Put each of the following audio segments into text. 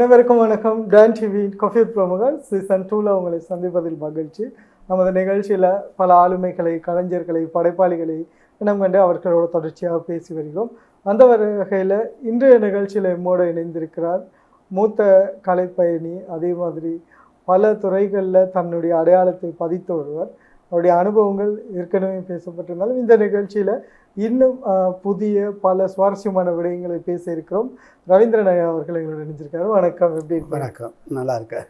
அனைவருக்கும் வணக்கம். Don TV coffee பிரமுகர் சீசன் 2ல் உங்களை சந்திப்பதில் மகிழ்ச்சி. நமது நிகழ்ச்சியில் பல ஆளுமைகளை, கலைஞர்களை, படைப்பாளிகளை இனம் கண்டு அவர்களோட தொடர்ச்சியாக பேசி வருகிறோம். அந்த வகையில் இன்றைய நிகழ்ச்சியில் எம்மோடு இணைந்திருக்கிறார் மூத்த கலைப்பயணி, அதே மாதிரி பல துறைகளில் தன்னுடைய அடையாளத்தை பதித்து வருவார். அவருடைய அனுபவங்கள் ஏற்கனவே பேசப்பட்டிருந்தாலும் இந்த நிகழ்ச்சியில் இன்னும் புதிய பல சுவாரஸ்யமான விடயங்களை பேச இருக்கிறோம். ரவீந்திரன் ஐயா அவர்கள் எங்களோட நினைச்சிருக்காரு. வணக்கம். எப்படி இருக்கு? வணக்கம். நல்லா இருக்கேன்.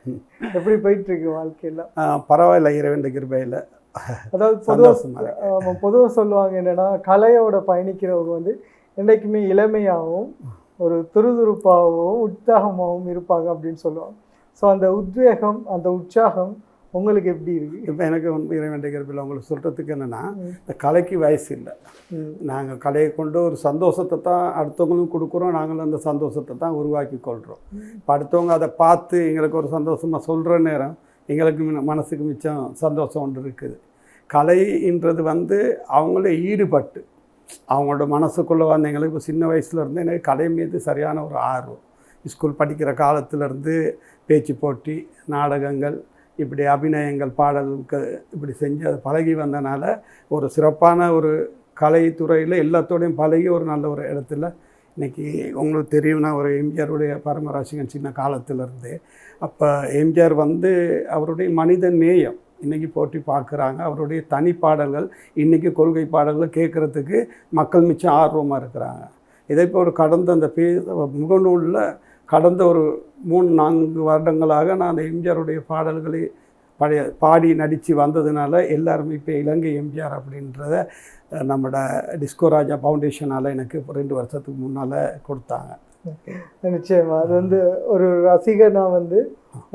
எப்படி போயிட்டுருக்கு வாழ்க்கையெல்லாம்? பரவாயில்ல, இறைவன் கிருபையில். அதாவது பொதுவாக சொல்லுவாங்க என்னென்னா, கலையோட பயணிக்கிறவங்க என்றைக்குமே இளமையாகவும் ஒரு துருதுருப்பாகவும் உற்சாகமாகவும் இருப்பாங்க அப்படின்னு சொல்லுவாங்க. ஸோ அந்த உத்வேகம், அந்த உற்சாகம் உங்களுக்கு எப்படி இருக்குது? இப்போ எனக்கு இறைவன் கிருபையில் உங்களுக்கு சொல்கிறதுக்கு என்னென்னா, இந்த கலைக்கு வயசு இல்லை. நாங்கள் கலையை கொண்டு ஒரு சந்தோஷத்தை தான் அடுத்தவங்களும் கொடுக்குறோம், நாங்களும் அந்த சந்தோஷத்தை தான் உருவாக்கி கொள்கிறோம். இப்போ அடுத்தவங்க அதை பார்த்து எங்களுக்கு ஒரு சந்தோஷமாக சொல்கிற நேரம் எங்களுக்கு மனசுக்கு மிச்சம் சந்தோஷம் ஒன்று இருக்குது. கலைன்றது அவங்களே ஈடுபட்டு அவங்களோட மனசுக்குள்ளே எங்களுக்கு இப்போ சின்ன வயசுலேருந்து எனக்கு கலை மீது சரியான ஒரு ஆர்வம். ஸ்கூல் படிக்கிற காலத்துலேருந்து பேச்சு போட்டி, நாடகங்கள், இப்படி அபிநயங்கள், பாடலுக்கு இப்படி செஞ்சு அதை பழகி வந்தனால ஒரு சிறப்பான ஒரு கலைத்துறையில் எல்லாத்தோடையும் பழகி ஒரு நல்ல ஒரு இடத்துல இன்றைக்கி உங்களுக்கு தெரியும். நான் ஒரு எம்ஜிஆருடைய பரமராசிகன் சின்ன காலத்திலேருந்து. அப்போ எம்ஜிஆர் அவருடைய மனித நேயம் இன்றைக்கி போட்டி பார்க்குறாங்க. அவருடைய தனி பாடல்கள் இன்றைக்கி கொள்கை பாடல்கள் கேட்குறதுக்கு மக்கள் மிச்சம் ஆர்வமாக இருக்கிறாங்க. இதே இப்போ ஒரு கடந்த அந்த முகநூலில் கடந்த ஒரு 3-4 வருடங்களாக நான் அந்த எம்ஜிஆருடைய பாடல்களை பாடி நடித்து வந்ததுனால எல்லாருமே இப்போ இலங்கை எம்ஜிஆர் அப்படின்றத நம்மளோட டிஸ்கோ ராஜா ஃபவுண்டேஷனால் எனக்கு 2 வருஷத்துக்கு முன்னால் கொடுத்தாங்க. நிச்சயமாக அது ஒரு ரசிகனாக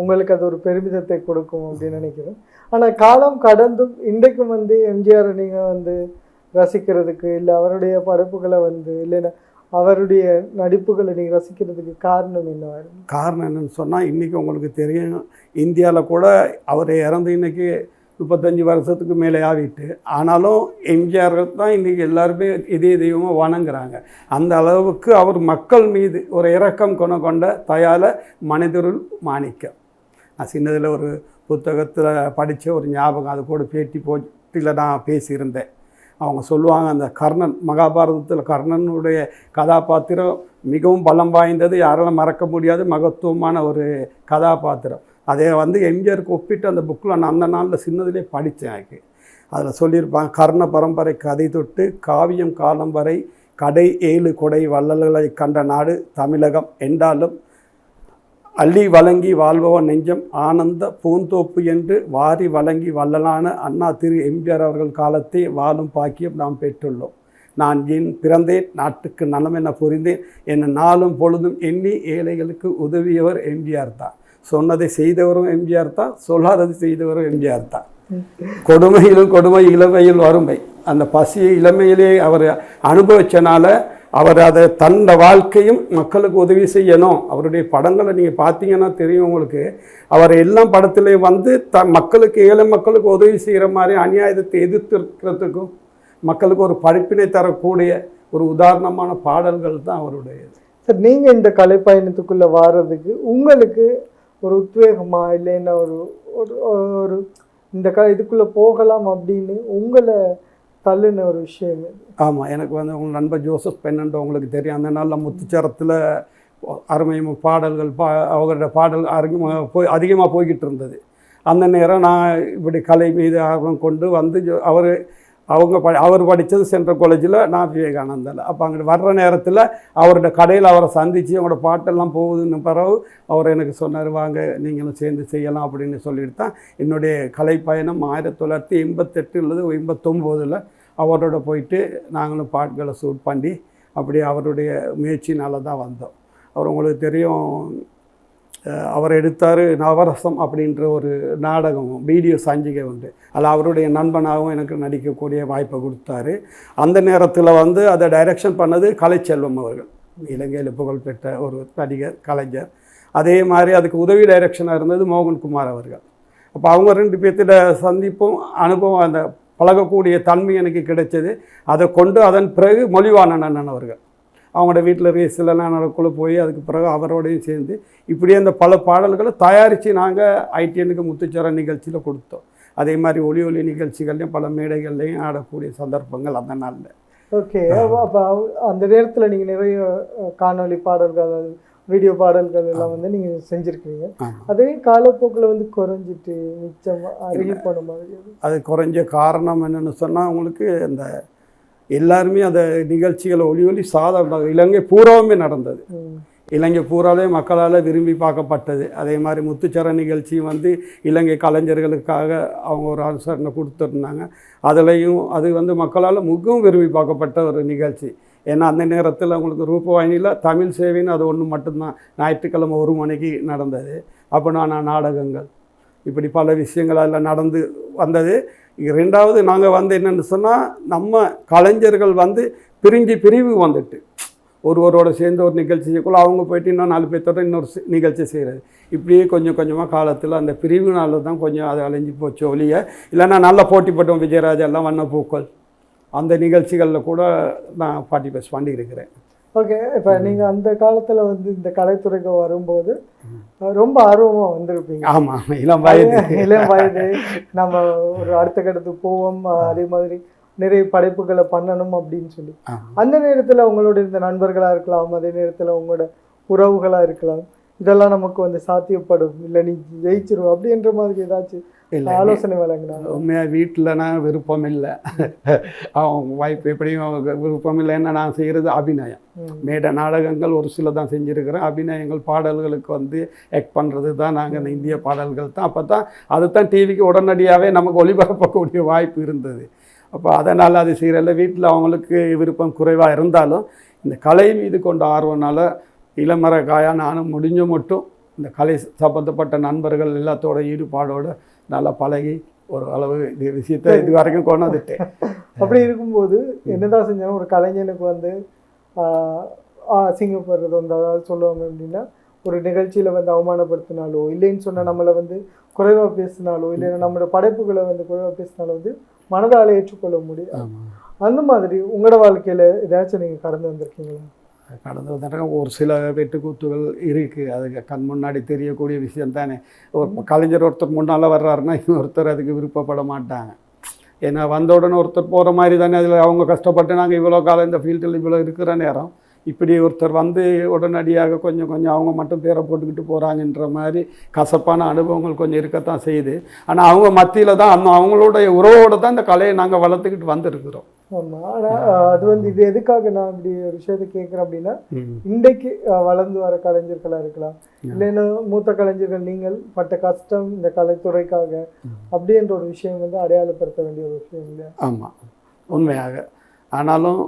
உங்களுக்கு அது ஒரு பெருமிதத்தை கொடுக்கும் அப்படின்னு நினைக்கிறேன். ஆனால் காலம் கடந்தும் இன்றைக்கும் எம்ஜிஆரை நீங்கள் ரசிக்கிறதுக்கு, இல்லை அவருடைய படைப்புகளை இல்லைன்னா அவருடைய நடிப்புகளை நீங்கள் ரசிக்கிறதுக்கு காரணம் என்ன? காரணம் என்னன்னு சொன்னால், இன்றைக்கி உங்களுக்கு தெரியும், இந்தியாவில் கூட அவர் இறந்து இன்றைக்கி 35 வருஷத்துக்கு மேலே ஆகிட்டு, ஆனாலும் எம்ஜிஆர் தான் இன்றைக்கி எல்லாருமே இதே தெய்வமாக வணங்குறாங்க. அந்த அளவுக்கு அவர் மக்கள் மீது ஒரு இரக்கம் கொண்ட தயால மனிதருள் மாணிக்கம். நான் சின்னதில் ஒரு புத்தகத்தில் படித்த ஒரு ஞாபகம், அது கூட பேட்டி போட்டியில் நான் பேசியிருந்தேன். அவங்க சொல்லுவாங்க, அந்த கர்ணன், மகாபாரதத்தில் கர்ணனுடைய கதாபாத்திரம் மிகவும் பலம் வாய்ந்தது, யாராலும் மறக்க முடியாது, மகத்துவமான ஒரு கதாபாத்திரம். அதை எம்ஜிஆருக்கு ஒப்பிட்டு அந்த புக்கில் நான் அந்த நாளில் சின்னதிலே படித்தேன். எனக்கு அதில் சொல்லியிருப்பாங்க, கர்ண பரம்பரை கதை தொட்டு காவியம் காலம் வரை கடை 7 கொடை வள்ளல்களை கண்ட நாடு தமிழகம் என்றாலும் அள்ளி வழங்கி வாழ்பவன் நெஞ்சம் ஆனந்த பூந்தோப்பு என்று வாரி வழங்கி வள்ளலான அண்ணா திரு எம்ஜிஆர் அவர்கள் காலத்தை வாழும் பாக்கியம் நாம் பெற்றுள்ளோம். நான் என் பிறந்தேன், நாட்டுக்கு நலம் என புரிந்தேன், என்னை நாளும் பொழுதும் எண்ணி ஏழைகளுக்கு உதவியவர் எம்ஜிஆர் தான். சொன்னதை செய்தவரும் எம்ஜிஆர் தான், சொல்லாததை செய்தவரும் எம்ஜிஆர் தான். கொடுமையிலும் கொடுமை, இளமையில் வறுமை, அந்த பசியை இளமையிலே அவர் அனுபவிச்சனால அவர் அதை தன்னை வாழ்க்கையும் மக்களுக்கு உதவி செய்யணும். அவருடைய படங்களை நீங்கள் பார்த்தீங்கன்னா தெரியும் உங்களுக்கு. அவர் எல்லாம் படத்துலேயும் மக்களுக்கு, ஏழை மக்களுக்கு உதவி செய்கிற மாதிரி அநியாயத்தை எதிர்த்திருக்கிறதுக்கும் மக்களுக்கு ஒரு படிப்பினை தரக்கூடிய ஒரு உதாரணமான பாடல்கள் தான் அவருடையது. சார், நீங்கள் இந்த கலைப்பயணத்துக்குள்ளே வர்றதுக்கு உங்களுக்கு ஒரு உத்வேகமா, இல்லைன்னா ஒரு இந்த இதுக்குள்ளே போகலாம் அப்படின்னு உங்களை தள்ளுன ஒரு விஷயம்? ஆமாம், எனக்கு உங்கள் நண்பர் ஜோசப் பென்னன்ட்டு உங்களுக்கு தெரியும். அந்த நாளில் முத்துச்சரத்தில் அருமையான பாடல்கள் அவங்களோட பாடல் அதிகமாக போய்கிட்டு இருந்தது. அந்த நேரம் நான் இப்படி கலை மீது ஆர்வம் கொண்டு அவர் படித்தது சென்ட்ரல் காலேஜில், நான் விவேகானந்தாவில். அப்போ அங்கே வர்ற நேரத்தில் அவரோட கடையில் அவரை சந்தித்து அவங்களோட பாட்டெல்லாம் போகுதுன்னு பிறகு அவர் எனக்கு சொன்னார், வாங்க நீங்களும் சேர்ந்து செய்யலாம் அப்படின்னு சொல்லிட்டு தான் என்னுடைய கலை பயணம் 1988 அல்லது 89 அவரோட போயிட்டு நாங்களும் பாட்டுகளை ஷூட் பண்ணி அப்படி அவருடைய முயற்சினால தான் வந்தோம். அவர் உங்களுக்கு தெரியும், அவர் எடுத்தார் நவரசம் அப்படின்ற ஒரு நாடகம், வீடியோ சஞ்சிகை உண்டு. அதில் அவருடைய நண்பனாகவும் எனக்கு நடிக்கக்கூடிய வாய்ப்பை கொடுத்தாரு. அந்த நேரத்தில் அதை டைரக்ஷன் பண்ணது கலைச்செல்வம் அவர்கள், இலங்கையில் புகழ்பெற்ற ஒரு நடிகர், கலைஞர். அதே மாதிரி அதுக்கு உதவி டைரக்ஷனாக இருந்தது மோகன்குமார் அவர்கள். அப்போ அவங்க 2 பேர்த்திட சந்திப்பும் அனுபவம், அந்த பழகக்கூடிய தன்மை எனக்கு கிடைச்சது. அதை கொண்டு அதன் பிறகு மொழிவாணன் அண்ணன் அவர்கள், அவங்களோட வீட்டில் ரேஸ்லலாம் நடக்குள்ள போய் அதுக்கு பிறகு அவரோடையும் சேர்ந்து இப்படியே அந்த பல பாடல்களை தயாரித்து நாங்கள் ஐடிஎனுக்கு முத்துச்சரம் நிகழ்ச்சியில் கொடுத்தோம். அதே மாதிரி ஒலி ஒலி நிகழ்ச்சிகள்லையும் பல மேடைகள்லையும் ஆடக்கூடிய சந்தர்ப்பங்கள் அந்த நாளில். ஓகே, அப்போ அந்த நேரத்தில் நீங்கள் நிறைய காணொலி பாடல்கள், அதாவது வீடியோ பாடல்கள் எல்லாம் வந்து நீங்கள் செஞ்சுருக்கீங்க. அதே காலப்போக்கில் வந்து குறைஞ்சிட்டு மிச்சம் அருகி போன மாதிரி. அது குறைஞ்ச காரணம் என்னென்னு சொன்னால், உங்களுக்கு இந்த எல்லாருமே அந்த நிகழ்ச்சிகளை ஒலி ஒலி சாதாரண இலங்கை பூராவுமே நடந்தது. இலங்கை பூராவே மக்களால் விரும்பி பார்க்கப்பட்டது. அதே மாதிரி முத்துச்சர நிகழ்ச்சியும் வந்து இலங்கை கலைஞர்களுக்காக அவங்க ஒரு அனுசரணை கொடுத்துருந்தாங்க. அதுலேயும் அது வந்து மக்களால் மிகவும் விரும்பி பார்க்கப்பட்ட ஒரு நிகழ்ச்சி. ஏன்னா அந்த நேரத்தில் அவங்களுக்கு ரூபவாயினியில் தமிழ் சேவைன்னு அது ஒன்று மட்டும்தான் ஞாயிற்றுக்கிழமை 1 மணிக்கு நடந்தது. அப்போ நாடகங்கள் இப்படி பல விஷயங்கள் அதில் நடந்து வந்தது. ரெண்டாவது நாங்கள் வந்து என்னென்னு சொன்னால், நம்ம கலைஞர்கள் வந்து பிரிவு வந்துட்டு ஒருவரோட சேர்ந்து ஒரு நிகழ்ச்சி செய்யக்குள்ள அவங்க போயிட்டு இன்னும் 4 பேர்த்தோட இன்னொரு நிகழ்ச்சி செய்கிறது. இப்படியே கொஞ்சம் கொஞ்சமாக காலத்தில் அந்த பிரிவுனால தான் கொஞ்சம் அது அழிஞ்சு போச்சு ஒழிய, இல்லைன்னா நல்லா போட்டி போட்டோம். விஜயராஜ் எல்லாம் வண்ணப்பூக்கள் அந்த நிகழ்ச்சிகளில் கூட நான் பார்ட்டிசிபேட் பண்ணியிருக்கிறேன். ஓகே, இப்போ நீங்கள் அந்த காலத்தில் வந்து இந்த கலைத்துறைக்கு வரும்போது ரொம்ப ஆர்வமாக வந்திருப்பீங்க. ஆமாம், இளம் வயது நம்ம ஒரு அடுத்த கட்டத்துக்கு போவோம், அதே மாதிரி நிறைய படைப்புகளை பண்ணணும் அப்படின்னு சொல்லி. அந்த நேரத்தில் உங்களோட இந்த நண்பர்களாக இருக்கலாம், அதே நேரத்தில் உங்களோட உறவுகளாக இருக்கலாம், இதெல்லாம் நமக்கு வந்து சாத்தியப்படும், இல்லை நீ ஜெயிச்சிரும் அப்படின்ற மாதிரி ஏதாச்சும் ஆலோசனை வழங்கினாங்க? உண்மையாக வீட்டில்னா விருப்பம் இல்லை, அவங்க வாய்ப்பு எப்படியும் அவங்க விருப்பம் இல்லைன்னா நான் செய்கிறது அபிநயம். மேடை நாடகங்கள் ஒரு சில தான் செஞ்சுருக்கிறேன். அபிநயங்கள் பாடல்களுக்கு வந்து ஆக்ட் பண்ணுறது தான் நாங்கள் இந்த இந்திய பாடல்கள் தான். அப்போ தான் அதுதான் டிவிக்கு உடனடியாகவே நமக்கு ஒளிபரப்பக்கூடிய வாய்ப்பு இருந்தது. அப்போ அதனால் அது செய்கிறதில்ல. வீட்டில் அவங்களுக்கு விருப்பம் குறைவாக இருந்தாலும் இந்த கலை மீது கொண்ட ஆர்வனால் இளமர காயா நானும் முடிஞ்ச மட்டும் இந்த கலை சம்பந்தப்பட்ட நண்பர்கள் எல்லாத்தோட ஈடுபாடோடு நல்லா பழகி ஒரு அளவு இது விஷயத்தை இது வரைக்கும் கொண்டு வந்துட்டேன். அப்படி இருக்கும்போது என்னதான் செஞ்சாலும் ஒரு கலைஞனுக்கு வந்து அசிங்கப்படுறது வந்து, அதாவது சொல்லுவாங்க அப்படின்னா, ஒரு நிகழ்ச்சியில் வந்து அவமானப்படுத்தினாலோ, இல்லைன்னு சொன்னால் நம்மளை வந்து குறைவாக பேசினாலோ, இல்லைன்னா நம்மளோட படைப்புகளை வந்து குறைவாக பேசினாலோ வந்து மனதால் ஏற்றுக்கொள்ள முடியும். அந்த மாதிரி உங்களோட வாழ்க்கையில் ஏதாச்சும் நீங்கள் கடந்து வந்திருக்கீங்களா? கடந்து வந்தாங்க. ஒரு சில வெட்டுக்கூத்துகள் இருக்குது, அதுக்கு கண் முன்னாடி தெரியக்கூடிய விஷயம் தானே. ஒரு கலைஞர் ஒருத்தர் முன்னால் வர்றாருன்னா இன்னொருத்தர் அதுக்கு விருப்பப்பட மாட்டாங்க. ஏன்னா வந்த உடனே ஒருத்தர் போகிற மாதிரி தானே. அதில் அவங்க கஷ்டப்பட்டு நாங்கள் இவ்வளோ காலம் இந்த ஃபீல்டில் இவ்வளோ இருக்கிற நேரம் இப்படி ஒருத்தர் வந்து உடனடியாக கொஞ்சம் அவங்க மட்டும் பேரை போட்டுக்கிட்டு போகிறாங்கன்ற மாதிரி கசப்பான அனுபவங்கள் கொஞ்சம் இருக்கத்தான் செய்யுது. ஆனால் அவங்க மத்தியில் தான் அவங்களுடைய உறவோடு தான் இந்த கலையை நாங்கள் வளர்த்துக்கிட்டு வந்துருக்குறோம். ஆமாம், ஆனால் அது வந்து இது எதுக்காக நான் இப்படி ஒரு விஷயத்தை கேட்குறேன் அப்படின்னா, இன்றைக்கு வளர்ந்து வர கலைஞர்களாக இருக்கலாம், இல்லைன்னா மூத்த கலைஞர்கள் நீங்கள் பட்ட கஷ்டம் இந்த கலைத்துறைக்காக அப்படின்ற ஒரு விஷயம் வந்து அடையாளப்படுத்த வேண்டிய ஒரு விஷயம் இல்லையா? ஆமாம், உண்மையாக. ஆனாலும்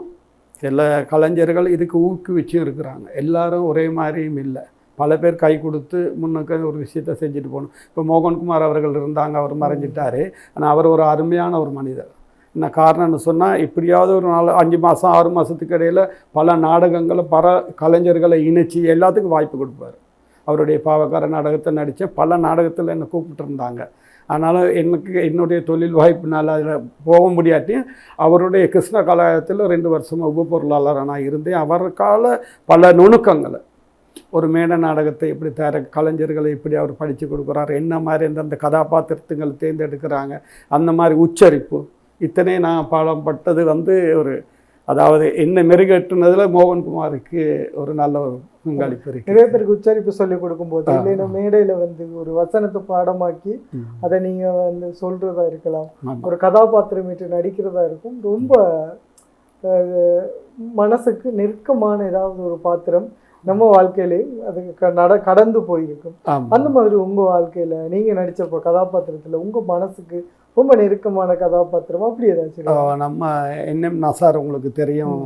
சில கலைஞர்கள் இதுக்கு ஊக்குவிச்சும் இருக்கிறாங்க. எல்லாரும் ஒரே மாதிரியும் இல்லை. பல பேர் கை கொடுத்து முன்னுக்கு ஒரு விஷயத்தை செஞ்சுட்டு போகணும். இப்போ மோகன்குமார் அவர்கள் இருந்தாங்க, அவர் மறைஞ்சிட்டார். ஆனால் அவர் ஒரு அருமையான ஒரு மனிதர். என்ன காரணம்னு சொன்னால், இப்படியாவது ஒரு 5 மாதம் 6 மாதத்துக்கு இடையில் பல நாடகங்களை கலைஞர்களை இணைச்சி எல்லாத்துக்கும் வாய்ப்பு கொடுப்பார். அவருடைய பாவக்கார நாடகத்தை நடித்த பல நாடகத்தில் என்னை கூப்பிட்டுருந்தாங்க. அதனால் என்னுடைய தொழில் வாய்ப்புனால் அதில் போக முடியாட்டியும் அவருடைய கிருஷ்ண கலாயத்தில் 2 வருஷமாக உபப்பொருளாளராக நான் இருந்தேன். அவருக்கால பல நுணுக்கங்களை, ஒரு மேடை நாடகத்தை எப்படி கலைஞர்களை எப்படி அவர் படித்து கொடுக்குறாரு, என்ன மாதிரி எந்தெந்த கதாபாத்திரத்துங்களை தேர்ந்தெடுக்கிறாங்க, அந்த மாதிரி உச்சரிப்பு இத்தனை நான் பாடம் பட்டது வந்து ஒரு, அதாவது என்ன மெருகேற்றுனதில் மோகன்குமாருக்கு ஒரு நல்ல ஒரு பங்களிப்பு இருக்குது. நிறைய பேருக்கு உச்சரிப்பு சொல்லிக் கொடுக்கும்போது, இல்லைன்னா மேடையில் வந்து ஒரு வசனத்தை பாடமாக்கி அதை நீங்கள் வந்து சொல்கிறதா இருக்கலாம், ஒரு கதாபாத்திரம் விட்டு நடிக்கிறதா இருக்கும், ரொம்ப மனசுக்கு நெருக்கமான ஏதாவது ஒரு பாத்திரம் நம்ம வாழ்க்கையிலே அது கடந்து போயிருக்கும். அந்த மாதிரி உங்கள் வாழ்க்கையில் நீங்கள் நடித்த கதாபாத்திரத்தில் உங்கள் மனசுக்கு ரொம்ப நெருக்கமான கதாபாத்திரம் அப்படி ஏதாச்சும்? நம்ம என்எம் நசார் உங்களுக்கு தெரியும்,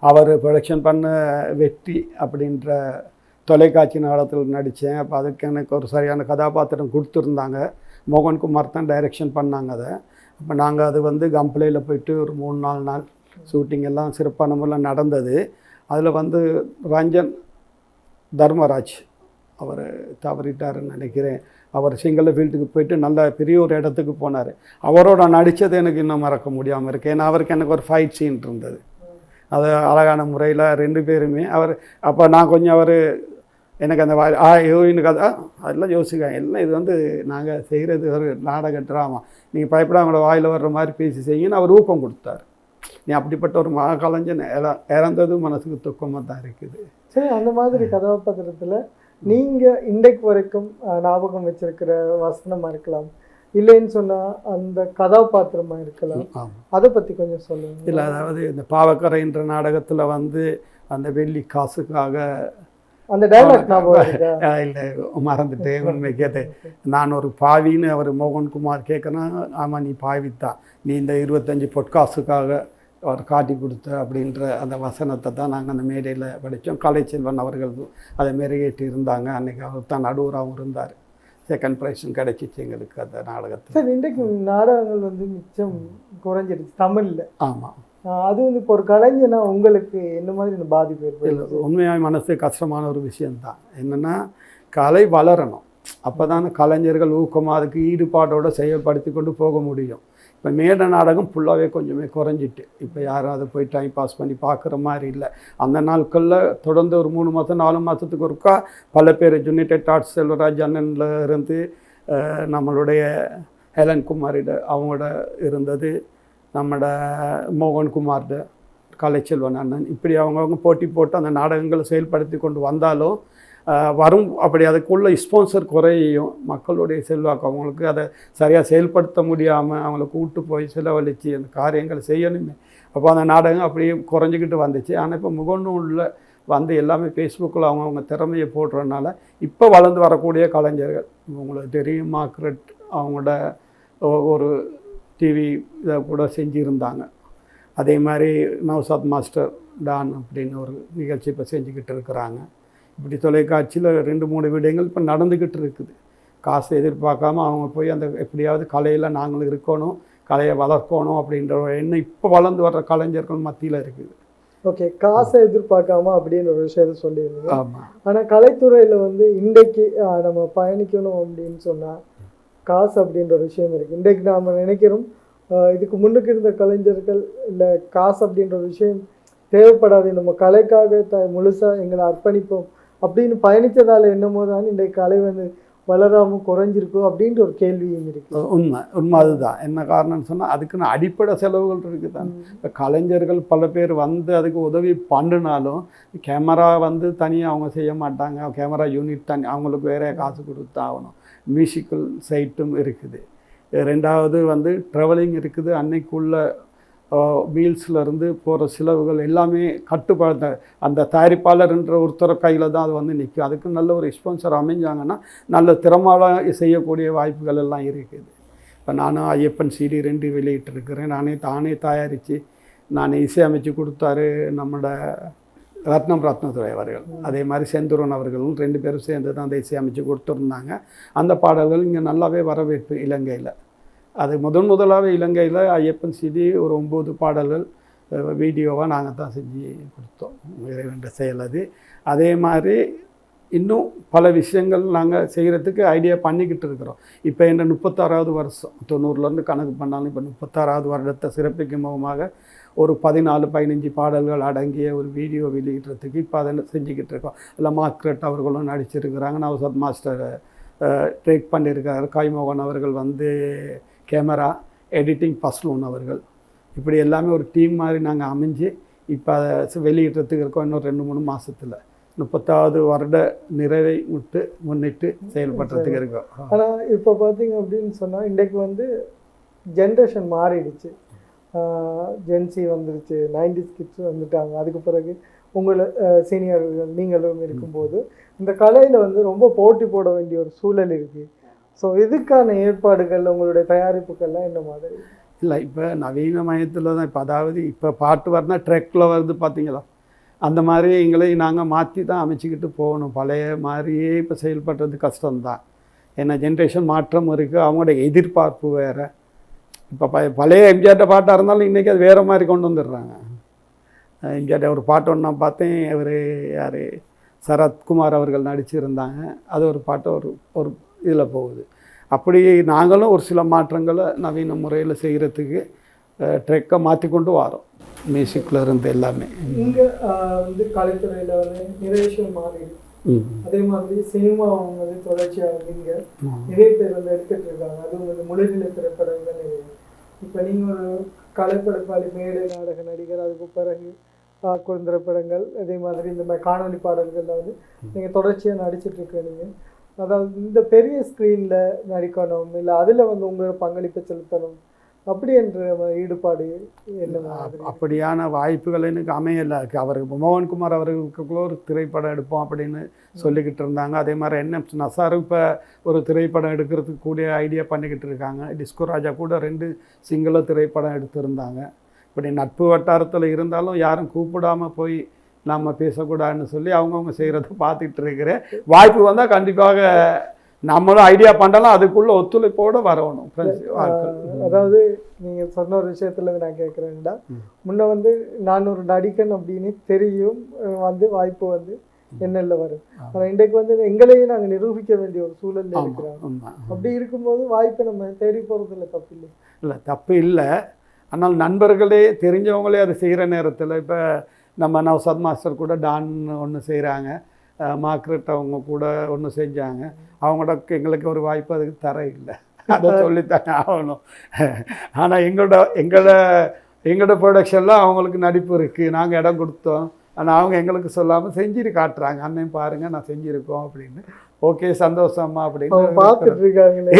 அவர் ப்ரொடக்ஷன் பண்ண வெற்றி அப்படின்ற தொலைக்காட்சி நாடகத்தில் நடித்தேன். அப்போ அதுக்கு எனக்கு ஒரு சரியான கதாபாத்திரம் கொடுத்துருந்தாங்க. மோகன்குமார் தான் டைரக்ஷன் பண்ணாங்க அதை. அப்போ நாங்கள் அது வந்து கம்பளையில் போயிட்டு ஒரு 3-4 நாள் ஷூட்டிங் எல்லாம் சிறப்பான முறையில் நடந்தது. அதில் வந்து ரஞ்சன் தர்மராஜ் அவர் தவறிட்டாருன்னு நினைக்கிறேன். அவர் சிங்கள ஃபீல்டுக்கு போயிட்டு நல்ல பெரிய ஒரு இடத்துக்கு போனார். அவரோட நடித்தது எனக்கு இன்னும் மறக்க முடியாமல் இருக்குது. ஏன்னா அவருக்கு எனக்கு ஒரு ஃபைட் சீன் இருந்தது. அது அழகான முறையில் 2 பேருமே அவர் அப்போ நான் கொஞ்சம் அவர் எனக்கு அந்த யோகின்னு கதை அதெல்லாம் யோசிக்காங்க எல்லாம் இது வந்து நாங்கள் செய்கிறது ஒரு நாடக ட்ராமா நீங்கள் பயப்பட அவங்களோட வாயில் வர்ற மாதிரி பேசி செய்யுன்னு அவர் ஊக்கம் கொடுத்தார். நீ அப்படிப்பட்ட ஒரு கலைஞன் இறந்தது மனசுக்கு துக்கமாக தான் இருக்குது. சரி, அந்த மாதிரி கதாபாத்திரத்தில் நீங்கள் இன்றைக்கு வரைக்கும் ஞாபகம் வச்சிருக்கிற வசனமாக இருக்கலாம், இல்லைன்னு சொன்னால் அந்த கதாபாத்திரமாக இருக்கலாம், அதை பற்றி கொஞ்சம் சொல்லுங்கள். இல்லை, அதாவது இந்த பாவக்கரைன்ற நாடகத்தில் வந்து அந்த வெள்ளி காசுக்காக அந்த டைலாக் இல்லை மறந்துட்டு உண்மைக்கு அது நான் ஒரு பாவின்னு அவர் மோகன்குமார் கேட்குறேன். ஆமாம் நீ பாவித்தான், நீ இந்த 25 பொற்காசுக்காக அவர் காட்டி கொடுத்த அப்படின்ற அந்த வசனத்தை தான் நாங்கள் அந்த மேடையில் படித்தோம். கலைச்செல்வன் அவர்கள் அதை மெருகேற்றி இருந்தாங்க. அன்றைக்கி அவர் தான் நடுவராகவும் இருந்தார். செகண்ட் ப்ரைஸும் கிடைச்சிச்சு எங்களுக்கு அந்த நாடகத்தில். சார், இன்றைக்கு நாடகங்கள் வந்து மிச்சம் குறைஞ்சிருச்சு தமிழில். ஆமாம், அது வந்து இப்போ ஒரு கலைஞனா உங்களுக்கு என்ன மாதிரி இந்த பாதிப்பு ஏற்படுது? உண்மையாக மனசு கஷ்டமான ஒரு விஷயந்தான். என்னென்னா கலை வளரணும், அப்போ தான் கலைஞர்கள் ஊக்கமாக அதுக்கு ஈடுபாடோடு செயல்படுத்தி கொண்டு போக முடியும். இப்போ மேடை நாடகம் ஃபுல்லாகவே கொஞ்சமே குறைஞ்சிட்டு இப்போ யாரும் அதை போய் டைம் பாஸ் பண்ணி பார்க்குற மாதிரி இல்லை. அந்த நாட்களில் தொடர்ந்து ஒரு 3 மாதம் 4 மாதத்துக்கு ஒருக்கா பல பேர் யுனைடெட் ஆர்ட்ஸ் செல்வராஜ் அண்ணன்ல இருந்து நம்மளுடைய ஹெலன் குமாரிட அவங்களோட இருந்தது, நம்மளோட மோகன்குமார்ட கலைச்செல்வன் அண்ணன், இப்படி அவங்கவுங்க போட்டி போட்டு அந்த நாடகங்களை செயல்படுத்தி கொண்டு வந்தாலும் வரும் அப்படி அதுக்குள்ள ஸ்பான்சர் குறையும், மக்களுடைய செல்வாக்கு அவங்களுக்கு அதை சரியாக செயல்படுத்த முடியாமல் அவங்கள கூப்பிட்டு போய் செலவழித்து அந்த காரியங்களை செய்யணுமே. அப்போ அந்த நாடகம் அப்படியே குறைஞ்சிக்கிட்டு வந்துச்சு. ஆனால் இப்போ முகநூலில் வந்து எல்லாமே ஃபேஸ்புக்கில் அவங்கவுங்க திறமையை போடுறதுனால இப்போ வளர்ந்து வரக்கூடிய கலைஞர்கள் உங்களுக்கு தெரியும், மார்க்ரெட் அவங்களோட ஒரு டிவி இதை கூட செஞ்சுருந்தாங்க. அதே மாதிரி நௌசாத் மாஸ்டர் டான் அப்படின்னு ஒரு நிகழ்ச்சி இப்போ செஞ்சுக்கிட்டு இருக்கிறாங்க. இப்படி தொலைக்காட்சியில் 2-3 விடயங்கள் இப்போ நடந்துக்கிட்டு இருக்குது. காசை எதிர்பார்க்காம அவங்க போய் அந்த எப்படியாவது கலையில் நாங்கள் இருக்கணும், கலையை வளர்க்கணும் அப்படின்ற ஒரு எண்ணம் இப்போ வளர்ந்து வர்ற கலைஞர்கள் மத்தியில் இருக்குது. ஓகே, காசை எதிர்பார்க்காம அப்படின்னு ஒரு விஷயத்த சொல்லியிருந்தீங்க. ஆமாம், ஆனால் கலைத்துறையில் வந்து இன்றைக்கு நம்ம பயணிக்கணும் அப்படின்னு சொன்னால் காசு அப்படின்ற ஒரு விஷயம் இருக்குது. இன்றைக்கு நாம் நினைக்கிறோம் இதுக்கு முன்னுக்கு இருந்த கலைஞர்கள் இல்லை காசு அப்படின்ற ஒரு விஷயம் தேவைப்படாது, நம்ம கலைக்காக முழுசாக எங்களை அர்ப்பணிப்போம் அப்படின்னு பயணித்ததால் என்னமோ தான் இன்றைக்கு கலை வந்து வளராமல் குறைஞ்சிருக்கும் அப்படின்ற ஒரு கேள்வியும் இருக்குது. உண்மை அதுதான். என்ன காரணம்னு சொன்னால் அதுக்குன்னு அடிப்படை செலவுகள் இருக்குது தான். இப்போ கலைஞர்கள் பல பேர் வந்து அதுக்கு உதவி பண்ணினாலும் கேமரா வந்து தனியாக அவங்க செய்ய மாட்டாங்க, கேமரா யூனிட் தனி அவங்களுக்கு வேற காசு கொடுத்து ஆகணும். மியூசிக்கல் சைட்டும் இருக்குது. 2வது வந்து ட்ராவலிங் இருக்குது. அன்னைக்குள்ள மீல்ஸ்லேருந்து போகிற செலவுகள் எல்லாமே கட்டுப்பாடு அந்த தயாரிப்பாளர்ன்ற ஒருத்தர் கையில் தான் அது வந்து நிற்கும். அதுக்கு நல்ல ஒரு ஸ்பான்சர் அமைஞ்சாங்கன்னா நல்ல திறமையாக செய்யக்கூடிய வாய்ப்புகள் எல்லாம் இருக்குது. இப்போ நானும் ஐயப்பன் CD 2 வெளியிட்டிருக்கிறேன். தானே தயாரித்து நானே இசையமைச்சு கொடுத்தாரு நம்மளோட ரத்னதுரை அவர்கள். அதே மாதிரி செந்தூரன் அவர்களும் 2 பேரும் சேர்ந்து தான் அந்த இசையமைச்சு கொடுத்துருந்தாங்க. அந்த பாடல்கள் இங்கே நல்லாவே வரவேற்பு இலங்கையில். அது முதலாகவே இலங்கையில் ஐயப்பன் CD ஒரு 9 பாடல்கள் வீடியோவாக நாங்கள் தான் செஞ்சு கொடுத்தோம். இறைவன் செயல் அது. அதே மாதிரி இன்னும் பல விஷயங்கள் நாங்கள் செய்கிறதுக்கு ஐடியா பண்ணிக்கிட்டு இருக்கிறோம். இப்போ என்ன 36வது வருஷம், 90லேருந்து கணக்கு பண்ணாலும் இப்போ 36வது வருடத்தை சிறப்பிக்கும் முகமாக ஒரு 14-15 பாடல்கள் அடங்கிய ஒரு வீடியோ வெளியிடுறதுக்கு இப்போ அதை செஞ்சுக்கிட்டு இருக்கோம். இல்லை மார்க்ரெட் அவர்களும் நடிச்சிருக்கிறாங்க, நௌசாத் மாஸ்டர் ட்ரேக் பண்ணியிருக்காரு, காய்மோகன் அவர்கள் வந்து கேமரா எடிட்டிங், பஸ்லூன் அவர்கள், இப்படி எல்லாமே ஒரு டீம் மாதிரி நாங்கள் அமைஞ்சு இப்போ அதை வெளியிடுறதுக்கு இருக்கோம். இன்னும் 2-3 மாதத்தில் 30வது வருட நிறைவை முன்னிட்டு செயல்படுறதுக்கு இருக்கோம். ஆனால் இப்போ பார்த்தீங்க அப்படின்னு சொன்னால் இன்றைக்கு வந்து ஜென்ரேஷன் மாறிடுச்சு. ஜென்சி வந்துருச்சு, 90s கிட்ஸ் வந்துட்டாங்க. அதுக்கு பிறகு உங்களை சீனியர்கள் நீங்களும் இருக்கும்போது இந்த கலையில் வந்து ரொம்ப போட்டி போட வேண்டிய ஒரு சூழல் இருக்குது. ஸோ இதுக்கான ஏற்பாடுகள் உங்களுடைய தயாரிப்புகள்லாம் என்ன மாதிரி? இல்லை, இப்போ நவீன மயத்தில் தான். இப்போ அதாவது இப்போ பாட்டு வரனா ட்ரெக்கில் வருது பார்த்தீங்களா, அந்த மாதிரி எங்களை நாங்கள் மாற்றி தான் அமைச்சிக்கிட்டு போகணும். பழைய மாதிரியே இப்போ செயல்படுறது கஷ்டம்தான். ஏன்னா ஜென்ரேஷன் மாற்றம் இருக்குது, அவங்களோட எதிர்பார்ப்பு வேறு. இப்போ பழைய எம்ஜிஆர்ட்ட பாட்டாக இருந்தாலும் இன்றைக்கி அது வேறு மாதிரி கொண்டு வந்துடுறாங்க. எம்ஜிஆர்ட்ட ஒரு பாட்டு ஒன்று நான் பார்த்தேன், அவர் யார் சரத்குமார் அவர்கள் நடிச்சிருந்தாங்க. அது ஒரு பாட்டு ஒரு இதில் போகுது. அப்படி நாங்களும் ஒரு சில மாற்றங்களை நவீன முறையில் செய்கிறதுக்கு ட்ரெக்கை மாற்றி கொண்டு வரோம் மியூசிக்கில் இருந்து எல்லாமே. இங்கே வந்து கலைத்துறையில் வந்து நிறைய விஷயம் மாறிடுது. அதே மாதிரி சினிமா வந்து தொடர்ச்சியாக வந்து இங்கே நிறைய பேர் வந்து எடுத்துட்டு இருக்காங்க. அதுவும் வந்து முழுநிலை திரைப்படங்கள் நிறைய. இப்போ நீங்கள் ஒரு கலைப்படைப்பாளி, மேடை நாடக நடிகர், அதுக்கு பிறகு குறுந்திர படங்கள், அதே மாதிரி இந்த மாதிரி காணொலி பாடல்களில் வந்து நீங்கள் தொடர்ச்சியாக நடிச்சிட்டு இருக்கீங்க. அதாவது இந்த பெரிய ஸ்க்ரீனில் நடிக்கணும், இல்லை அதில் வந்து உங்களோட பங்களிப்பை செலுத்தணும் அப்படி என்ற ஈடுபாடு என்ன? அப்படியான வாய்ப்புகள் எனக்கு அமையலை. அவர் மோகன்குமார் அவர்களுக்குள்ள ஒரு திரைப்படம் எடுப்போம் அப்படின்னு சொல்லிக்கிட்டு இருந்தாங்க. அதே மாதிரி என்எம் நசார் இப்போ ஒரு திரைப்படம் எடுக்கிறதுக்கு கூடிய ஐடியா பண்ணிக்கிட்டு இருக்காங்க. டிஸ்கோ ராஜா கூட 2 சிங்கள திரைப்படம் எடுத்திருந்தாங்க. இப்படி நட்பு வட்டாரத்தில் இருந்தாலும் யாரும் கூப்பிடாமல் போய் நாம் பேசக்கூடாதுன்னு சொல்லி அவங்கவுங்க செய்கிறத பார்த்துக்கிட்டு இருக்கிறேன். வாய்ப்பு வந்தால் கண்டிப்பாக நம்மளும் ஐடியா பண்ணலாம், அதுக்குள்ளே ஒத்துழைப்போடு வரணும். அதாவது நீங்கள் சொன்ன ஒரு விஷயத்துல நான் கேட்குறேன்டா, முன்ன வந்து நான் ஒரு நடிகன் அப்படின்னு தெரியும், வந்து வாய்ப்பு வந்து என்னெல்ல வரும். ஆனால் இன்றைக்கு வந்து எங்களையும் நாங்கள் நிரூபிக்க வேண்டிய ஒரு சூழல்ல இருக்கிறோம். அப்படி இருக்கும்போது வாய்ப்பை நம்ம தேடி போகிறது இல்லை, தப்பு இல்லை. இல்லை, தப்பு இல்லை. ஆனால் நண்பர்களே தெரிஞ்சவங்களே அது செய்கிற நேரத்தில், இப்போ நம்ம நவசாத் மாஸ்டர் கூட டான் ஒன்று செய்கிறாங்க, மார்க்ரெட் அவங்க கூட ஒன்று செஞ்சாங்க. அவங்களோட எங்களுக்கு ஒரு வாய்ப்பு அதுக்கு தர இல்லை, அதை சொல்லித்தானே ஆகணும். ஆனால் எங்களோட ப்ரொடக்ஷனில் அவங்களுக்கு நடிப்பு இருக்குது, நாங்கள் இடம் கொடுத்தோம். ஆனால் அவங்க எங்களுக்கு சொல்லாமல் செஞ்சுட்டு காட்டுறாங்க, அண்ணன் பாருங்கள் நான் செஞ்சுருக்கோம் அப்படின்னு. ஓகே, சந்தோஷமா அப்படின்னு பார்த்துட்டு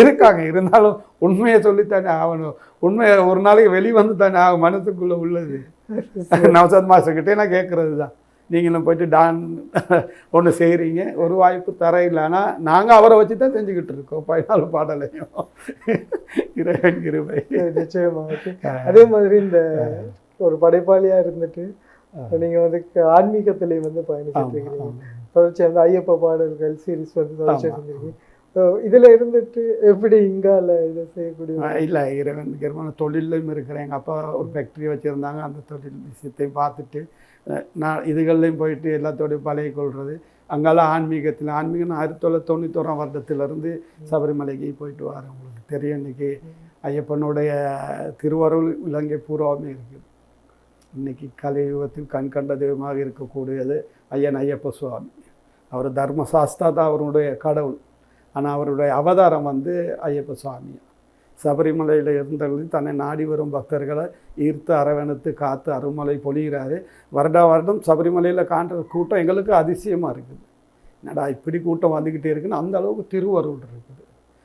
இருக்காங்க. இருந்தாலும் உண்மையை சொல்லித்தானே ஆகணும். உண்மையை ஒரு நாளைக்கு வெளிவந்து தானே ஆகும், மனசுக்குள்ளே உள்ளது. நவசாத் மாஸ்டர்கிட்டே நான் கேட்குறது தான், நீங்களும் போயிட்டு டான் ஒன்று செய்கிறீங்க, ஒரு வாய்ப்பு தர இல்லைன்னா நாங்கள் அவரை வச்சு தான் செஞ்சுக்கிட்டு இருக்கோம் 14 பாடலையும். இறைவன் கிருபை. நிச்சயமாக. அதே மாதிரி இந்த ஒரு படைப்பாளியாக இருந்துட்டு நீங்கள் வந்து ஆன்மீகத்திலையும் வந்து பயணிச்சுட்டு இருக்கீங்க. தொடர்ச்சி வந்து ஐயப்ப பாடல்கள் சீரீஸ் வந்து தொடர்ச்சி இருந்திருக்கு. இதில் இருந்துட்டு எப்படி இங்கால இதை செய்யக்கூடிய? இல்லை, இறைவன் கிருபை. தொழிலையும் இருக்கிறேன். எங்கள் அப்பா ஒரு ஃபேக்ட்ரி வச்சுருந்தாங்க, அந்த தொழில் விஷயத்தையும் பார்த்துட்டு நான் இதுகள்லையும் போயிட்டு எல்லாத்தோடையும் பழகிக்கொள்வது. அங்கெல்லாம் ஆன்மீகம் 1991 வருடத்திலிருந்து சபரிமலைக்கு போயிட்டு வரேன். உங்களுக்கு தெரியும், இன்றைக்கி ஐயப்பனுடைய திருவருள் இலங்கை பூர்வமே இருக்குது. இன்றைக்கி கலியுகத்தில் கண்கண்ட தெய்வமாக இருக்கக்கூடியது ஐயன் ஐயப்ப சுவாமி. அவர் தர்மசாஸ்தா தான் அவருடைய கடவுள். ஆனால் அவருடைய அவதாரம் வந்து ஐயப்ப சுவாமி. சபரிமலையில் இருந்தவர்கள் தன்னை நாடி வரும் பக்தர்களை ஈர்த்து அரவணைத்து காத்து அருமலை பொழிகிறாரு. வருடம் சபரிமலையில் காண்ற கூட்டம் எங்களுக்கு அதிசயமாக இருக்குது. என்னடா இப்படி கூட்டம் வந்துக்கிட்டே இருக்குன்னு அந்த அளவுக்கு திருவருள் இருக்குது.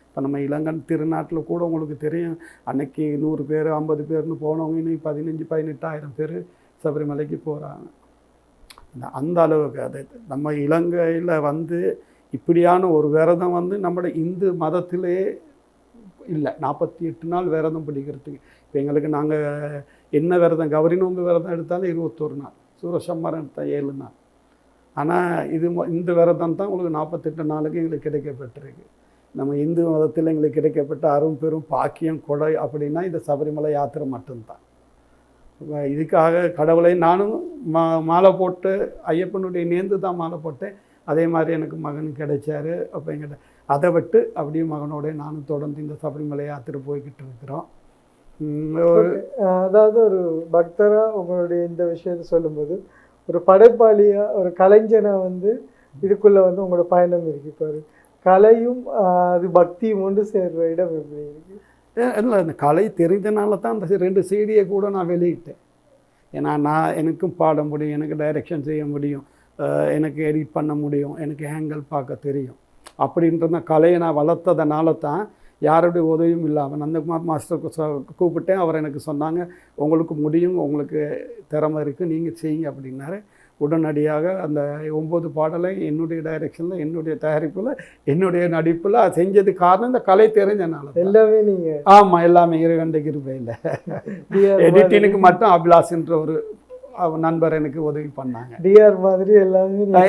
இப்போ நம்ம இலங்கை திருநாட்டில் கூட உங்களுக்கு தெரியும், அன்னைக்கு 100 பேர் 50 பேர்னு போனவங்க இன்னைக்கு 15,000-18,000 பேர் சபரிமலைக்கு போகிறாங்க. அந்த அளவுக்கு அது நம்ம இலங்கையில் வந்து இப்படியான ஒரு விரதம் வந்து நம்மளோட இந்து மதத்திலே இல்லை. 48 நாள் விரதம் பிடிக்கிறதுக்கு. இப்போ எங்களுக்கு நாங்கள் என்ன விரதம், கௌரி நோன்பு விரதம் எடுத்தாலும் 21 நாள், சூரசம்மாரம் எடுத்தால் 7 நாள். ஆனால் இந்த விரதம் தான் உங்களுக்கு 48 நாளுக்கு எங்களுக்கு கிடைக்கப்பட்டிருக்கு. நம்ம இந்து மதத்தில் எங்களுக்கு கிடைக்கப்பட்ட அரும் பெரும் பாக்கியம் கொடை அப்படின்னா இந்த சபரிமலை யாத்திரை மட்டும்தான். இதுக்காக கடவுளை நானும் மாலை போட்டு ஐயப்பனுடைய நேர்ந்து தான் மாலை போட்டேன். அதே மாதிரி எனக்கு மகன் கிடைச்சாரு. அப்போ எங்கிட்ட அதை விட்டு அப்படியே மகனோட நானும் தொடர்ந்து இந்த சபரிமலை யாத்திரை போய்கிட்டு இருக்கிறோம். அதாவது ஒரு பக்தராக உங்களுடைய இந்த விஷயத்தை சொல்லும்போது, ஒரு படைப்பாளியாக ஒரு கலைஞனை வந்து இதுக்குள்ளே வந்து உங்களோட பயணம் இருக்கு. இப்போ கலையும் அது பக்தியும் ஒன்று சேர்ற இடம் எப்படி இருக்குது? இல்லை, இந்த கலை தெரிஞ்சனால தான் அந்த 2 CD கூட நான் வெளியிட்டேன். ஏன்னா எனக்கும் பாட முடியும், எனக்கு டைரெக்ஷன் செய்ய முடியும், எனக்கு எடிட் பண்ண முடியும், எனக்கு ஆங்கிள் பார்க்க தெரியும். அப்படின்ற கலையை நான் வளர்த்ததுனால தான் யாருடைய உதவியும் இல்லாமல் நந்தகுமார் மாஸ்டர் கூப்பிட்டேன். அவர் எனக்கு சொன்னாங்க, உங்களுக்கு முடியும், உங்களுக்கு திறமை இருக்குது, நீங்கள் செய்யுங்க அப்படின்னாரு. உடனடியாக அந்த 9 பாடலை என்னுடைய டைரெக்ஷனில், என்னுடைய தயாரிப்பில், என்னுடைய நடிப்பில் செஞ்சது காரணம் இந்த கலை தெரிஞ்சனால. எல்லாமே நீங்கள்? ஆமாம், எல்லாமே இறைவன் கிருபையில். எடிட்டினுக்கு மட்டும் அபிலாஷ்ன்ற ஒரு நண்பர் எனக்கு உதவி பண்ணாங்க. டிஆர் மாதிரி எல்லாமே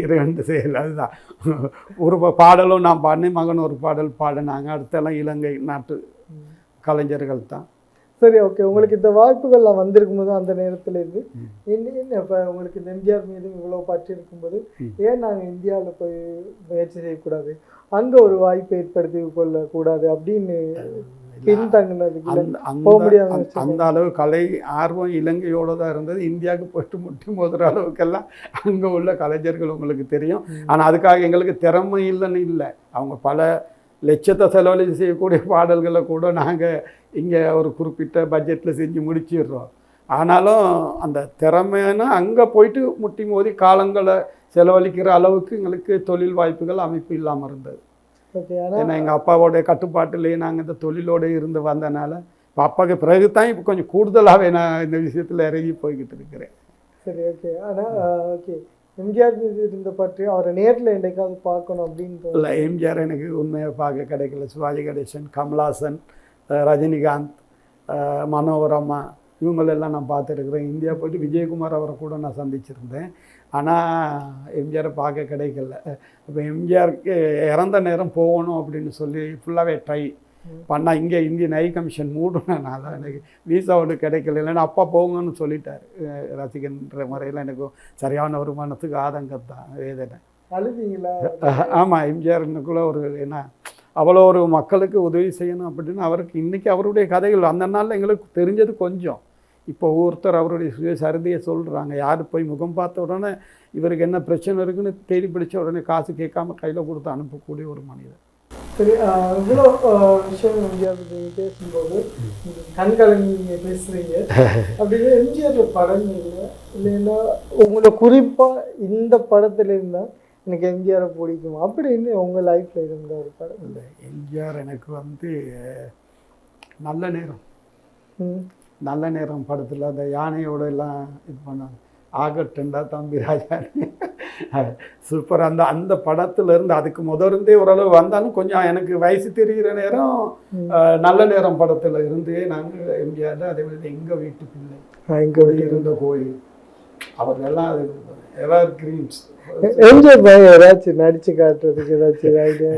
இறைவன் செயல். அதுதான் ஒரு பாடலும் நான் பாடினேன், மகன் ஒரு பாடல் பாடினாங்க. அடுத்தெல்லாம் இலங்கை நாட்டு கலைஞர்கள் தான். சரி, ஓகே. உங்களுக்கு இந்த வாய்ப்புகள்லாம் வந்திருக்கும் போது அந்த நேரத்தில் இருந்து என்ன இப்போ உங்களுக்கு இந்த எம்ஜிஆர் மீது இவ்வளோ பற்றி இருக்கும்போது ஏன் நாங்கள் இந்தியாவில் போய் முயற்சி செய்யக்கூடாது, அங்கே ஒரு வாய்ப்பை ஏற்படுத்தி கொள்ளக்கூடாது அப்படின்னு பின்தங்கினதுக்கு அந்த போக முடியாத அந்த அந்த அளவு கலை ஆர்வம் இலங்கையோடு தான் இருந்தது. இந்தியாவுக்கு போட்டு முட்டி மோதுற அளவுக்கெல்லாம் அங்கே உள்ள கலைஞர்கள் உங்களுக்கு தெரியும். ஆனால் அதுக்காக எங்களுக்கு திறமை இல்லைன்னு இல்லை. அவங்க பல லட்சத்தை செலவழித்து செய்யக்கூடிய பாடல்களை கூட நாங்கள் இங்கே ஒரு குறிப்பிட்ட பட்ஜெட்டில் செஞ்சு முடிச்சிடுறோம். ஆனாலும் அந்த திறமைன்னா அங்கே போயிட்டு முட்டி மோதி காலங்களை செலவழிக்கிற அளவுக்கு எங்களுக்கு தொழில் வாய்ப்புகள் அமைப்பு இல்லாமல் இருந்தது. ஏன்னா எங்கள் அப்பாவோடைய கட்டுப்பாட்டிலேயே நாங்கள் இந்த தொழிலோடு இருந்து வந்தனால இப்போ அப்பாவுக்கு பிறகு தான் இப்போ கொஞ்சம் கூடுதலாகவே நான் இந்த விஷயத்தில் இறங்கி போய்கிட்டு இருக்கிறேன். சரி, ஓகே. ஆனால் ஓகே, எம்ஜிஆர் மீது இருந்த பற்றி அவரை நேரில் என்றைக்காவது பார்க்கணும் அப்படின்னு இல்லை, எம்ஜிஆர் எனக்கு உண்மையாக பார்க்க கிடைக்கல. சிவாஜி கணேசன், கமல்ஹாசன், ரஜினிகாந்த், மனோரமா இவங்களெல்லாம் நான் பார்த்துருக்குறேன். இந்தியா போய்ட்டு விஜயகுமார் அவரை கூட நான் சந்திச்சிருந்தேன். ஆனால் எம்ஜிஆரை பார்க்க கிடைக்கல. இப்போ எம்ஜிஆருக்கு இறந்த நேரம் போகணும் அப்படின்னு சொல்லி ஃபுல்லாகவே ட்ரை பண்ணால் இங்கே இந்தியன் ஹை கமிஷன் மூடுனனால எனக்கு வீசா ஒன்று கிடைக்கல. இல்லைன்னா அப்பா போங்கன்னு சொல்லிட்டார். ரசிகன்ற முறையில் எனக்கு சரியான ஒரு மனத்துக்கு ஆதங்கம் தான், வேதனை. அழுதிங்களா? ஆமாம், எம்ஜிஆர்னுக்குள்ள ஒரு என்ன அவ்வளோ ஒரு மக்களுக்கு உதவி செய்யணும் அப்படின்னு அவருக்கு இன்றைக்கி அவருடைய கதைகள் அந்த நாளில் எங்களுக்கு தெரிஞ்சது கொஞ்சம். இப்போ ஒருத்தர் அவருடைய சுயசரிதையை சொல்கிறாங்க. யார் போய் முகம் பார்த்த உடனே இவருக்கு என்ன பிரச்சனை இருக்குன்னு தேடி பிடிச்ச உடனே காசு கேட்காம கையில் கொடுத்து அனுப்பக்கூடிய ஒரு மனிதர். சரி, இவ்வளோ விஷயம் எம்ஜிஆர் பேசும்போது கண்கலங்கி நீங்கள் பேசுகிறீங்க. அப்படின்னா எம்ஜிஆர் படம் இல்லை இல்லைன்னா உங்களை குறிப்பாக இந்த படத்தில் இருந்தால் எனக்கு எம்ஜிஆரை பிடிக்கும் அப்படின்னு உங்கள் லைஃப்பில் இருந்த ஒரு படம்? இல்லை, எம்ஜிஆர் எனக்கு நல்ல நேரம் நல்ல நேரம் படத்தில் அந்த யானையோட எல்லாம் இது பண்ணாங்க. ஆகட்டுண்டா தம்பி ராஜா சூப்பர். அந்த படத்துலேருந்து அதுக்கு முதலிருந்தே ஓரளவு வந்தாலும் கொஞ்சம் எனக்கு வயசு தெரிகிற நேரம் நல்ல நேரம் படத்தில் இருந்து நாங்கள் எம்ஜிஆர் அதே மாதிரி எங்கள் வீட்டு பிள்ளை எங்கே இருந்த கோயில் அவர்களெல்லாம் அது எவர் கிரீன்ஸ். எம்ஜிஆர் ஏதாச்சும் நடிச்சு காட்டுறதுக்கு ஏதாச்சும் ஐடியா?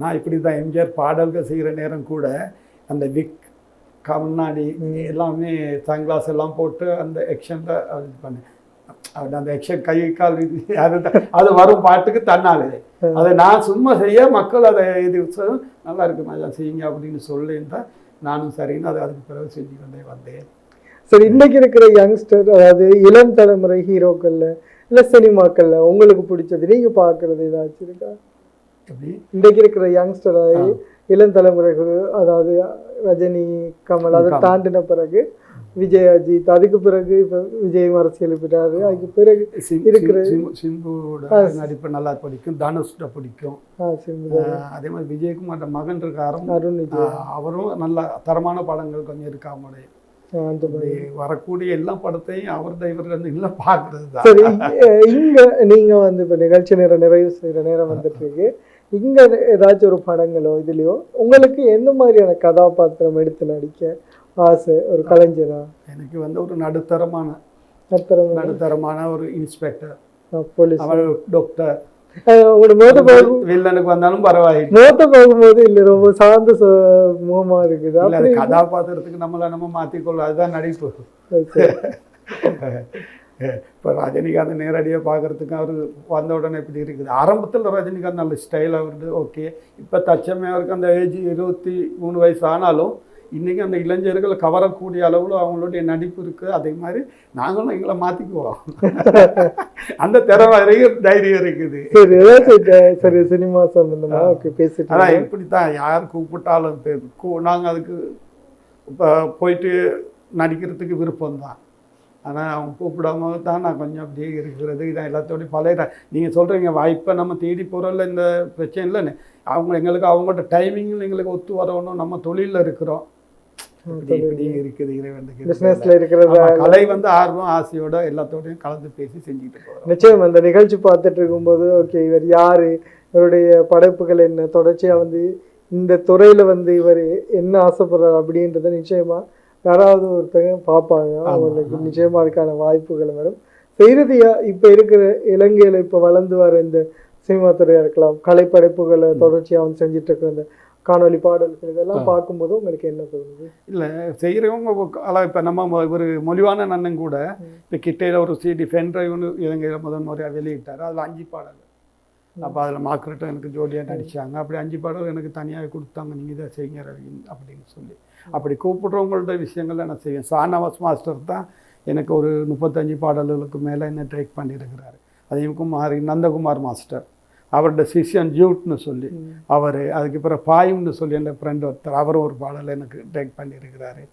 நான் இப்படி தான் எம்ஜிஆர் பாடல்கள் செய்கிற நேரம் கூட அந்த விக் கண்ணாடி எல்லாமே சன்கிளாஸ் எல்லாம் போட்டு அந்த எக்ஷனில் இது பண்ணேன். அந்த எக்ஷன் கை கால் அது வரும் பாட்டுக்கு தன்னாலே அதை நான் சும்மா செய்ய மக்கள் அதை இது நல்லா இருக்கு நல்லா செய்யுங்க அப்படின்னு சொல்லியிருந்தா நானும் சரின்னு அதை அதுக்கு பிறகு செஞ்சு கொண்டே வந்தேன். சரி, இன்னைக்கு இருக்கிற யங்ஸ்டர் அதாவது இளம் தலைமுறை ஹீரோக்கள்ல இல்லை சினிமாக்கள்ல உங்களுக்கு பிடிச்சது நீங்கள் பார்க்குறது ஏதாச்சும் இருக்கா? எப்படி இன்றைக்கு இருக்கிற யங்ஸ்டர் அதாவது இளம் தலைமுறைகள் அதாவது ரஜினி, கமல் அதை தாண்டின பிறகு விஜய், அஜித், அதுக்கு பிறகு இப்போ விஜய் அரசியல் விட்டாரு, அதுக்கு பிறகு இருக்கிற சிம்புவோட நடிப்பு நல்லா பிடிக்கும், தனுஷ்ட பிடிக்கும். அதே மாதிரி விஜயகுமார் மகன் இருக்காரு அருண், அவரும் நல்ல தரமான படங்கள் கொஞ்சம் இருக்கா அவங்களுடைய வரக்கூடிய எல்லா படத்தையும் அவர்தான் இவர்கள் இல்லை பார்க்கறது தான். சரி, இங்க நீங்க இப்போ நிகழ்ச்சி நேரம் நிறைவு செய்கிற நேரம் வந்துட்டு இருக்கு. இங்க ஏதாச்சும் ஒரு படங்களோ இதுலயோ உங்களுக்கு எந்த மாதிரியான கதாபாத்திரம் எடுத்து நடிக்க ஆசை ஒரு கலைஞரா? எனக்கு ஒரு நடுத்தரமான ஒரு இன்ஸ்பெக்டர், போலீஸ், டாக்டர், வில்லனுக்கு வந்தாலும் பரவாயில்லை. மோத்த பார்க்கும்போது இல்லை ரொம்ப சார்ந்த முகமா இருக்குது. அது கதாபாத்திரத்துக்கு நம்ம மாற்றிக்கொள்ள, அதுதான் நடிப்பு. இப்போ ரஜினிகாந்த் நேரடியாக பார்க்குறதுக்கு அவர் வந்த உடனே இப்படி இருக்குது. ஆரம்பத்தில் ரஜினிகாந்த் நல்ல ஸ்டைலாக வருது, ஓகே. இப்போ தச்சமே அவருக்கு அந்த ஏஜ் 23 வயசு ஆனாலும் இன்றைக்கி அந்த இளைஞர்களை கவரக்கூடிய அளவில் அவங்களுடைய நடிப்பு இருக்குது. அதே மாதிரி நாங்களும் எங்களை மாற்றிக்குவோம். அந்த திறமை தைரியம் இருக்குது. சரி, சினிமா சம்பந்தமாக பேசிட்டு அதான் இப்படி தான் யார் கூப்பிட்டாலும் நாங்கள் அதுக்கு இப்போ போயிட்டு நடிக்கிறதுக்கு விருப்பம்தான். ஆனால் அவங்க கூப்பிடாம தான் நான் கொஞ்சம் அப்படியே இருக்கிறது. இதான் எல்லாத்தோடையும் பழைய நீங்கள் சொல்கிறீங்க வாய்ப்பை நம்ம தேடி போகிறோம்ல, இந்த பிரச்சனை இல்லைன்னு எங்களுக்கு அவங்களோட டைமிங்கில் எங்களுக்கு ஒத்து வரணும். நம்ம தொழிலில் இருக்கிறோம், இப்படி இருக்குது. பிஸ்னஸ்ல இருக்கிறது கலை ஆர்வம் ஆசையோட எல்லாத்தோடையும் கலந்து பேசி செஞ்சுட்டு போகிறோம். நிச்சயம் அந்த நிகழ்ச்சி பார்த்துட்டு இருக்கும்போது ஓகே இவர் யார், இவருடைய படைப்புகள் என்ன, தொடர்ச்சியாக இந்த துறையில் இவர் என்ன ஆசைப்படுறாரு அப்படின்றத நிச்சயமாக யாராவது ஒருத்தங்க பார்ப்பாங்க. அவங்களுக்கு நிச்சயமாக அதுக்கான வாய்ப்புகள் வரும். இறுதியாக இப்போ இருக்கிற இலங்கையில் இப்போ வளர்ந்து வர இந்த சினிமா துறையாக இருக்கலாம், கலைப்படைப்புகளை தொடர்ச்சியாக செஞ்சுட்டு இருக்கிற இந்த காணொலி பாடல்கள் இதெல்லாம் பார்க்கும்போது உங்களுக்கு என்ன தோணுது? இல்லை செய்கிறவங்க இப்போ நம்ம ஒரு மொழிவான நன்னன் கூட இப்போ கிட்டையில் ஒரு CD பென் டிரைவ்னு இலங்கையில் முதல் முறையாக வெளியிட்டார். அதில் 5 பாடல் அப்போ அதில் மார்க்ரெட்டும் எனக்கு ஜோடியாக நடித்தாங்க. அப்படி 5 பாடல் எனக்கு தனியாக கொடுத்தாங்க, நீங்கள் இதை செய்யுங்க ரவி அப்படின்னு சொல்லி. அப்படி கூப்பிட்றவங்கள்ட்ட விஷயங்களை நான் செய்வேன். ஷானவாஸ் மாஸ்டர் தான் எனக்கு ஒரு 35 பாடல்களுக்கு மேலே என்ன ட்ரேக் பண்ணியிருக்கிறாரு. அதே நந்தகுமார் மாஸ்டர், அவரோட சிஷ்யன் ஜூட்னு சொல்லி அவர், அதுக்கு பிறகு பாயும்னு சொல்லி என் ஃப்ரெண்ட் ஒருத்தர், அவரும் ஒரு பாடல் எனக்கு ட்ரேக் பண்ணியிருக்கிறாரு.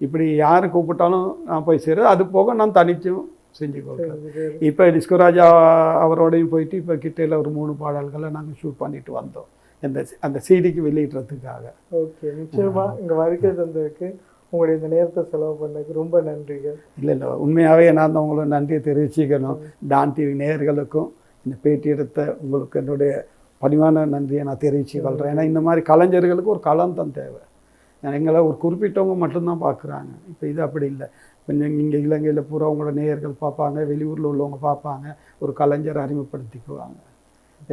இப்படி யார் கூப்பிட்டாலும் நான் போய் செய்கிறது. அது போக நான் தனிச்சும் செஞ்சு கொடுக்குறேன். இப்போ டிஸ்கோராஜா அவரோடையும் போயிட்டு இப்போ கிட்டையில் ஒரு 3 பாடல்களை நாங்கள் ஷூட் பண்ணிட்டு வந்தோம் அந்த சிடிக்கு வெளியிடுறதுக்காக. ஓகே, நிச்சயமாக இங்கே வருகை தந்ததுக்கு உங்களுடைய இந்த நேரத்தை செலவு பண்ணதுக்கு ரொம்ப நன்றிகள். இல்லை உண்மையாகவே நான் தான் உங்களுக்கு நன்றியை தெரிவிச்சுக்கணும். டான் டிவி நேயர்களுக்கும் இந்த பேட்டி எடுத்த உங்களுக்கு என்னுடைய பணிவான நன்றியை நான் தெரிவித்து கொள்கிறேன். ஏன்னா இந்த மாதிரி கலைஞர்களுக்கு ஒரு களம் தான் தேவை. எங்களை ஒரு குறிப்பிட்டவங்க மட்டும்தான் பார்க்குறாங்க. இப்போ இது அப்படி இல்லை. இப்போ இங்கே இலங்கையில் பூரா உங்களோட நேயர்கள் பார்ப்பாங்க, வெளியூரில் உள்ளவங்க பார்ப்பாங்க, ஒரு கலைஞரை அறிமுகப்படுத்திக்குவாங்க.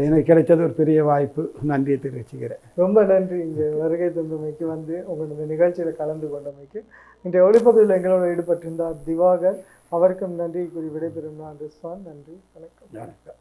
எனக்கு கிடைச்சது ஒரு பெரிய வாய்ப்பு. நன்றியை தெரிவிச்சுக்கிறேன். ரொம்ப நன்றி இங்கே வருகை தந்தமைக்கு, வந்து உங்களோட நிகழ்ச்சியில் கலந்து கொண்டமைக்கு. இன்றைய ஒளிப்பதிவில் எங்களோட ஈடுபட்டிருந்தார் திவாகர். அவருக்கும் நன்றி கூறி விடைபெறும் நான் ரிஸ்வான். நன்றி, வணக்கம். வணக்கம்.